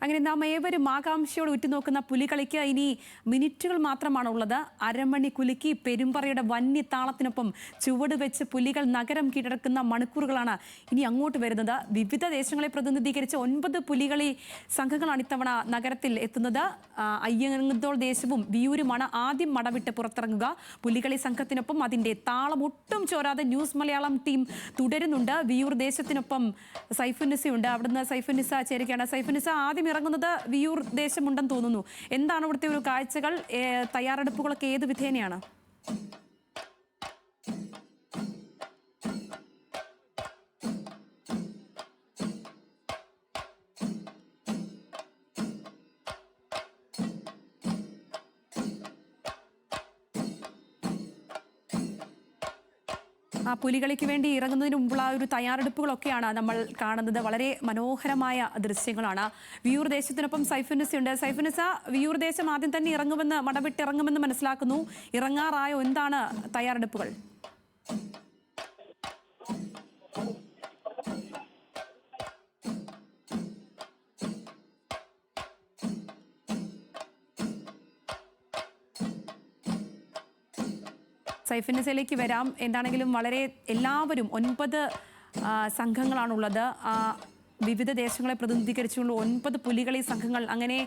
അങ്ങനെ നാം ഏവരും ആകാംക്ഷയോട് ഉറ്റുനോക്കുന്ന പുലികളിക്ക് ഇനി മിനിറ്റുകൾ മാത്രമാണ് ഉള്ളത്. അരമണി കുലുക്കി പെരുമ്പറയുടെ വന്യതാളത്തിനൊപ്പം ചുവട് വെച്ച് പുലികൾ നഗരം കീഴടക്കുന്ന മണിക്കൂറുകളാണ് ഇനി അങ്ങോട്ട് വരുന്നത്. വിവിധ ദേശങ്ങളെ പ്രതിനിധീകരിച്ച് 9 പുലികളി സംഘങ്ങളാണ് ഇത്തവണ നഗരത്തിൽ എത്തുന്നത്. അയ്യന്തോൾ ദേശവും വിയൂരുമാണ് ആദ്യം മടവിട്ട് പുറത്തിറങ്ങുക. പുലികളി സംഘത്തിനൊപ്പം അതിന്റെ താളം ഒട്ടും ചോരാതെ ന്യൂസ് മലയാളം ടീം തുടരുന്നുണ്ട്. വിയൂർ ദേശത്തിനൊപ്പം സൈഫുന്നിസയുണ്ട്. അവിടുന്ന് സൈഫുന്നിസ ചേരുകയാണ്. സൈഫുന്നിസ, ആദ്യം ഇറങ്ങുന്നത് വിയൂർ ദേശമുണ്ടെന്ന് തോന്നുന്നു. എന്താണ് ഇവിടുത്തെ ഒരു കാഴ്ചകൾ? തയ്യാറെടുപ്പുകളൊക്കെ ഏത് വിധേനയാണ്? ആ പുലികളിക്ക് വേണ്ടി ഇറങ്ങുന്നതിന് മുമ്പുള്ള ഒരു തയ്യാറെടുപ്പുകളൊക്കെയാണ് നമ്മൾ കാണുന്നത്. വളരെ മനോഹരമായ ദൃശ്യങ്ങളാണ്. വിയൂർ ദേശത്തിനൊപ്പം സൈഫുന്നിസയുണ്ട്. സൈഫുന്നിസ, വിയൂർ ദേശം ആദ്യം തന്നെ ഇറങ്ങുമെന്ന് മടവിട്ടിറങ്ങുമെന്ന് മനസ്സിലാക്കുന്നു. ഇറങ്ങാറായോ? എന്താണ് തയ്യാറെടുപ്പുകൾ? സൈഫുന്നിസയിലേക്ക് വരാം. എന്താണെങ്കിലും വളരെ എല്ലാവരും 9 സംഘങ്ങളാണുള്ളത്. വിവിധ ദേശങ്ങളെ പ്രതിനിധീകരിച്ചുകൊണ്ട് 9 പുലികളി സംഘങ്ങൾ. അങ്ങനെ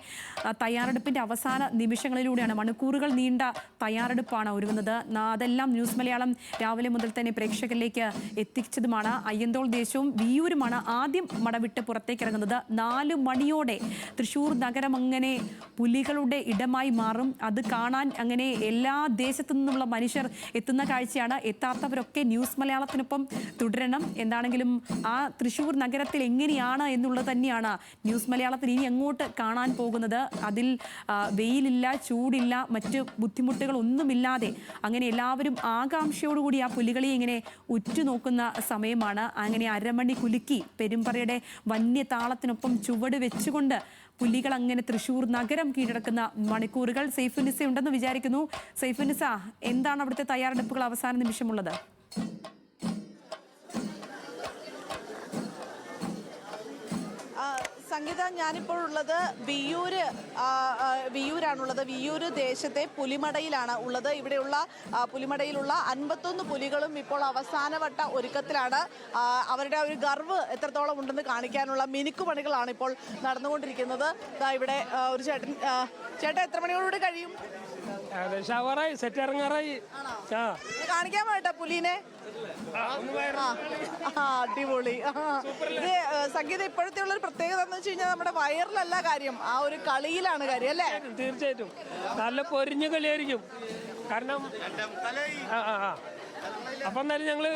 തയ്യാറെടുപ്പിന്റെ അവസാന നിമിഷങ്ങളിലൂടെയാണ്, മണിക്കൂറുകൾ നീണ്ട തയ്യാറെടുപ്പാണ് ഒരുങ്ങുന്നത്. അതെല്ലാം ന്യൂസ് മലയാളം രാവിലെ മുതൽ തന്നെ പ്രേക്ഷകരിലേക്ക് എത്തിച്ചതുമാണ്. അയ്യന്തോൾ ദേശവും വിയൂരുമാണ് ആദ്യം മടവിട്ട് പുറത്തേക്ക് ഇറങ്ങുന്നത്. 4 മണിയോടെ തൃശ്ശൂർ നഗരം അങ്ങനെ പുലികളുടെ ഇടമായി മാറും. അത് കാണാൻ അങ്ങനെ എല്ലാ ദേശത്തു നിന്നുള്ള മനുഷ്യർ എത്തുന്ന കാഴ്ചയാണ്. എത്താത്തവരൊക്കെ ന്യൂസ് മലയാളത്തിനൊപ്പം തുടരണം. എന്താണെങ്കിലും ആ തൃശ്ശൂർ നഗരത്തിൽ എങ്ങനെയാണ് എന്നുള്ളത് തന്നെയാണ് ന്യൂസ് മലയാളത്തിൽ ഇനി അങ്ങോട്ട് കാണാൻ പോകുന്നത്. അതിൽ വെയിലില്ല, ചൂടില്ല, മറ്റ് ബുദ്ധിമുട്ടുകൾ ഒന്നുമില്ലാതെ അങ്ങനെ എല്ലാവരും ആകാംക്ഷയോടുകൂടി ആ പുലികളെ ഇങ്ങനെ ഉറ്റുനോക്കുന്ന സമയമാണ്. അങ്ങനെ അരമണി കുലുക്കി പെരുമ്പറയുടെ വന്യതാളത്തിനൊപ്പം ചുവട് വെച്ചുകൊണ്ട് പുലികൾ അങ്ങനെ തൃശ്ശൂർ നഗരം കീഴടക്കുന്ന മണിക്കൂറുകൾ. സൈഫുന്നിസ ഉണ്ടെന്ന് വിചാരിക്കുന്നു. സൈഫുന്നിസ, എന്താണ് അവിടുത്തെ തയ്യാറെടുപ്പുകൾ അവസാന നിമിഷമുള്ളത്? സംഗീത, ഞാനിപ്പോൾ ഉള്ളത് വിയൂരാണുള്ളത്. വിയൂര് ദേശത്തെ പുലിമടയിലാണ് ഉള്ളത്. ഇവിടെയുള്ള പുലിമടയിലുള്ള 51 പുലികളും ഇപ്പോൾ അവസാനവട്ട ഒരുക്കത്തിലാണ്. അവരുടെ ഒരു ഗർവ് എത്രത്തോളം ഉണ്ടെന്ന് കാണിക്കാനുള്ള മിനുക്കുപണികളാണ് ഇപ്പോൾ നടന്നുകൊണ്ടിരിക്കുന്നത്. ഇവിടെ ഒരു ചേട്ടൻ എത്ര മണിയോടുകൂടി കഴിയും? സെറ്റ് ഇറങ്ങാറായി. കാണിക്കാൻ വേണ്ട പുലിനെ. അടിപൊളി. ഇത് സംഗീത, ഇപ്പോഴത്തെ ഉള്ളൊരു പ്രത്യേകത എന്ന് വെച്ച് കഴിഞ്ഞാൽ നമ്മുടെ വയറിലല്ല കാര്യം, ആ ഒരു കളിയിലാണ് കാര്യം അല്ലേ? തീർച്ചയായിട്ടും നല്ല പൊരിഞ്ഞ കളിയായിരിക്കും. കാരണം അപ്പൊ എന്നാലും ഞങ്ങള്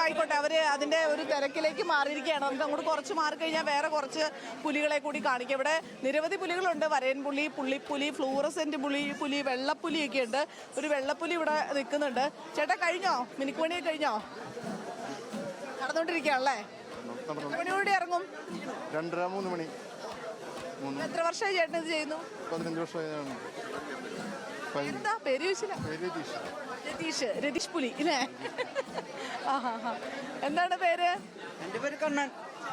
ആയിക്കോട്ടെ, അവര് അതിന്റെ ഒരു തിരക്കിലേക്ക് മാറിയിരിക്കുകയാണ്. നമുക്ക് അങ്ങോട്ട് കുറച്ച് മാറിക്കഴിഞ്ഞാൽ വേറെ കുറച്ച് പുലികളെ കൂടി കാണിക്കാം. ഇവിടെ നിരവധി പുലികളുണ്ട്. വരയൻപുലി, പുള്ളിപ്പുലി, ഫ്ലൂറസെന്റ് പുലി, വെള്ളപ്പുലിയൊക്കെ ഉണ്ട്. ഒരു വെള്ളപ്പുലി ഇവിടെ നിൽക്കുന്നുണ്ട്. ചേട്ടാ, കഴിഞ്ഞോ? മിനിക്കുമണിയൊക്കെ കഴിഞ്ഞോ? നടന്നുകൊണ്ടിരിക്കുകയാണല്ലേ? മണിയോടെ ഇറങ്ങും? 2:30-3 മണി. എത്ര വർഷമായി ചേട്ടൻ ഇത് ചെയ്യുന്നു? 15 വർഷമായി. എന്താ പേര് ചോദിച്ചില്ല? രതീഷ് പുലി അല്ലേ? എന്താണ് പേര്? എന്റെ പേര് കണ്ണൻ.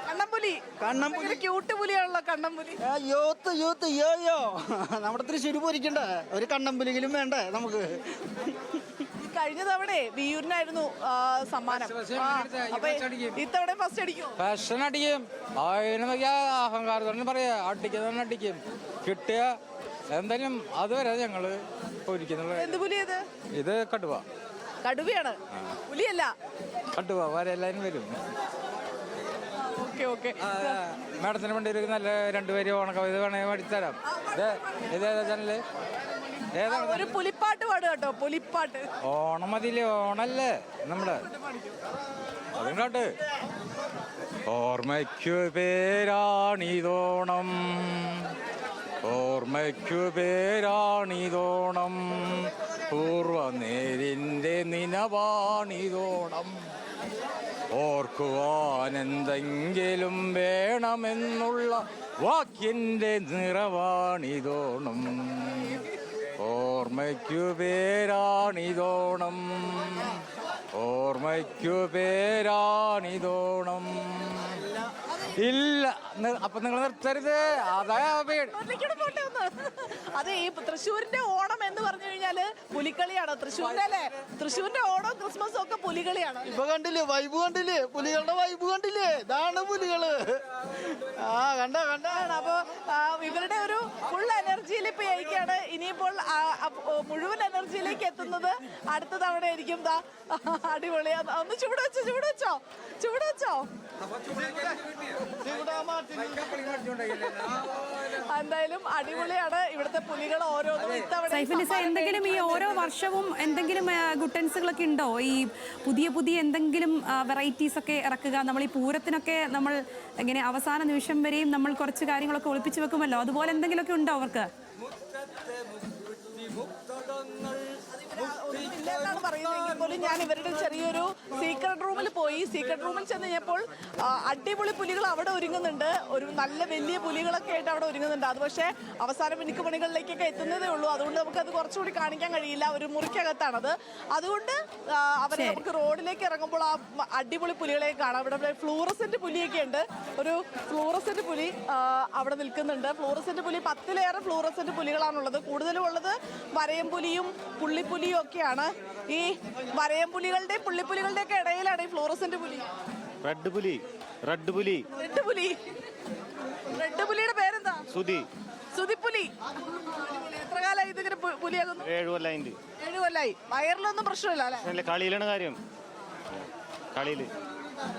കണ്ണൻപുലി. ക്യൂട്ട് പുലിയാണല്ലോ കണ്ണൻപുലി. യൂത്ത് യോ നമ്മുടെ തൃശ്ശൂര് പോരിക്കണ്ടേ, ഒരു കണ്ണൻപുലികളും വേണ്ടേ നമുക്ക്? കഴിഞ്ഞ തവണ വിയൂരിനായിരുന്നു സമ്മാനം. അപ്പൊ ഇത്തവണ ഫസ്റ്റ് അടിക്കും. ഫാഷൻ അടിക്കും. അഹങ്കാരത്തോടെ പറയാ, അടിക്കുന്ന അടിക്കും. കിട്ടിയ എന്തായാലും അതുവരെ ഞങ്ങള് പോയിരിക്കുന്നത്. എന്ത് പുലിയത്? ഇത് കടുവയാണ്, പുലിയല്ല. കടുവ വരെല്ലാരും വരും. മാഡത്തിന് വേണ്ടി ഒരു നല്ല 2 പേര് ഓണക്കവിത വേണമെങ്കിൽ പഠിച്ചുതരാം. ഇതേതാ ചാനല്? ഒരു പുലിപ്പാട്ട് പാടുക കേട്ടോ. പുലിപ്പാട്ട്. ഓണം മതിയില്ലേ? ഓണല്ലേ നമ്മള്. അതും കാട്ട്. ഓർമ്മയ്ക്കു പേരാണിതോണം, ഓർമ്മയ്ക്കു പേരാണിതോണം, പൂർവനേരിൻ്റെ നിനവാണിതോണം, ഓർക്കുവാൻ എന്തെങ്കിലും വേണമെന്നുള്ള വാക്കിൻ്റെ നിറവാണിതോണം, ഓർമ്മയ്ക്കു പേരാണിതോണം, ഓർമ്മയ്ക്കു പേരാണിതോണം. ഇല്ല അപ്പൊ നിങ്ങൾ നിർത്തരുത്. അതാ പേടി. ഒന്നിക്കൂടെ പോട്ടെ ഒന്ന്. അതെ, ഈ തൃശ്ശൂരിന്റെ ഓണം എന്ന് പറഞ്ഞു കഴിഞ്ഞാല് പുലിക്കളിയാണ്. തൃശ്ശൂരിന്റെ അല്ലേ, തൃശ്ശൂരിന്റെ ഓണം ക്രിസ്മസും ഒക്കെ പുലികളിയാണ്. ഇപ്പൊ കണ്ടില്ലേ വൈബ്, കണ്ടില്ലേ പുലികളുടെ വൈബ് കണ്ടില്ലേ? ഇതാണ് പുലികള്. കണ്ടോ കണ്ടോ. അപ്പൊ ഇവരുടെ ഒരു ഫുൾ എനർജിയിൽ ഇപ്പൊ ആയിരിക്കാണ്. ഇനിയിപ്പോൾ മുഴുവൻ എനർജിയിലേക്ക് എത്തുന്നത് അടുത്ത തവണ ആയിരിക്കും. അടിപൊളി. ഒന്ന് ചൂട് വെച്ചോ, ചൂട് വെച്ചോ, ചൂട് വെച്ചോ. എന്തായാലും അടിപൊളിയാണ് ഇവിടുത്തെ പുലികൾ ഓരോന്നും ഇത്തവണ. സൈഫുനിസ, എന്തെങ്കിലും ഈ ഓരോ വർഷവും എന്തെങ്കിലും ഗുട്ടൻസുകളൊക്കെ ഉണ്ടോ? ഈ പുതിയ എന്തെങ്കിലും വെറൈറ്റീസ് ഒക്കെ ഇറക്കുക? നമ്മൾ ഈ പൂരത്തിനൊക്കെ നമ്മൾ ഇങ്ങനെ അവസാന നിമിഷം വരെയും നമ്മൾ കുറച്ച് കാര്യങ്ങളൊക്കെ ഒളിപ്പിച്ചു വെക്കുമല്ലോ, അതുപോലെ എന്തെങ്കിലുമൊക്കെ ഉണ്ടോ അവർക്ക്? എന്നാണ് പറയുന്നതെങ്കിൽ പോലും ഞാൻ ഇവരുടെ ചെറിയൊരു സീക്രട്ട് റൂമിൽ പോയി. സീക്രട്ട് റൂമിൽ ചെന്ന് കഴിഞ്ഞപ്പോൾ അടിപൊളി പുലികൾ അവിടെ ഒരുങ്ങുന്നുണ്ട്. ഒരു നല്ല വലിയ പുലികളൊക്കെ ആയിട്ട് അവിടെ ഒരുങ്ങുന്നുണ്ട്. അത് പക്ഷേ അവസാന മിനുക്കുപണികളിലേക്കൊക്കെ എത്തുന്നതേ ഉള്ളൂ. അതുകൊണ്ട് നമുക്കത് കുറച്ചുകൂടി കാണിക്കാൻ കഴിയില്ല. ഒരു മുറിക്കകത്താണത്. അതുകൊണ്ട് അവരെ നമുക്ക് റോഡിലേക്ക് ഇറങ്ങുമ്പോൾ ആ അടിപൊളി പുലികളെ കാണാം. ഇവിടെ ഫ്ലൂറസെന്റ് പുലിയൊക്കെ ഉണ്ട്. ഒരു ഫ്ലൂറസെന്റ് പുലി അവിടെ നിൽക്കുന്നുണ്ട്. ഫ്ലൂറസെന്റ് പുലി 10-ലേറെ ഫ്ലൂറസെന്റ് പുലികളാണുള്ളത്. കൂടുതലും ഉള്ളത് വരയംപുലിയും പുള്ളിപ്പുലിയും ഒക്കെയാണ്. ഈ വരയംപുലികളുടെ പുള്ളിപ്പുലികളുടെ ഒക്കെ ഇടയിലാണ് ഈ ഫ്ലൂറസെന്റ് പുലി. റെഡ് പുലി, റെഡ് പുലി, റെഡ് പുലി. റെഡ് പുലിയുടെ പേരെന്താ? സുധി. സുധിപ്പുലി. എത്ര കാലമായി ഇതിങ്ങനെ പുലിയാകുന്നു? 7 കൊല്ലായിട്ട്. 7 കൊല്ലായി. വയറിലൊന്നും പ്രശ്നമില്ല അല്ലെ? കളിയിലാണ് കാര്യം, കളിയില്.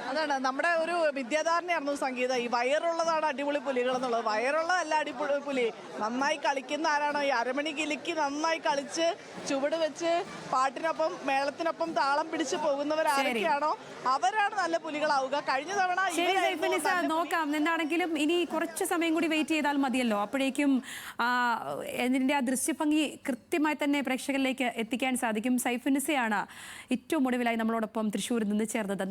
അതാണ് നമ്മുടെ ഒരു വിദ്യാധാരണയായിരുന്നു സംഗീത. ഈ വയറുള്ളതാണ് അടിപൊളി പുലികൾ എന്നുള്ളത്. വയറുള്ളതല്ല അടിപൊളി പുലി. നന്നായി കളിക്കുന്ന ആരാണോ, ഈ അരമണി കിലുക്കി നന്നായി കളിച്ച് ചുവട് വെച്ച് പാട്ടിനൊപ്പം മേളത്തിനൊപ്പം താളം പിടിച്ച് പോകുന്നവരാരൊക്കെയാണോ അവരാണ് നല്ല പുലികളാവുക. കഴിഞ്ഞ തവണ നോക്കാം. എന്താണെങ്കിലും ഇനി കുറച്ച് സമയം കൂടി വെയിറ്റ് ചെയ്താൽ മതിയല്ലോ. അപ്പോഴേക്കും ഇതിന്റെ ആ ദൃശ്യഭംഗി കൃത്യമായി തന്നെ പ്രേക്ഷകരിലേക്ക് എത്തിക്കാൻ സാധിക്കും. സൈഫുനിസയാണ് ഏറ്റവും ഒടുവിലായി നമ്മളോടൊപ്പം തൃശ്ശൂരിൽ നിന്ന് ചേർന്നത്.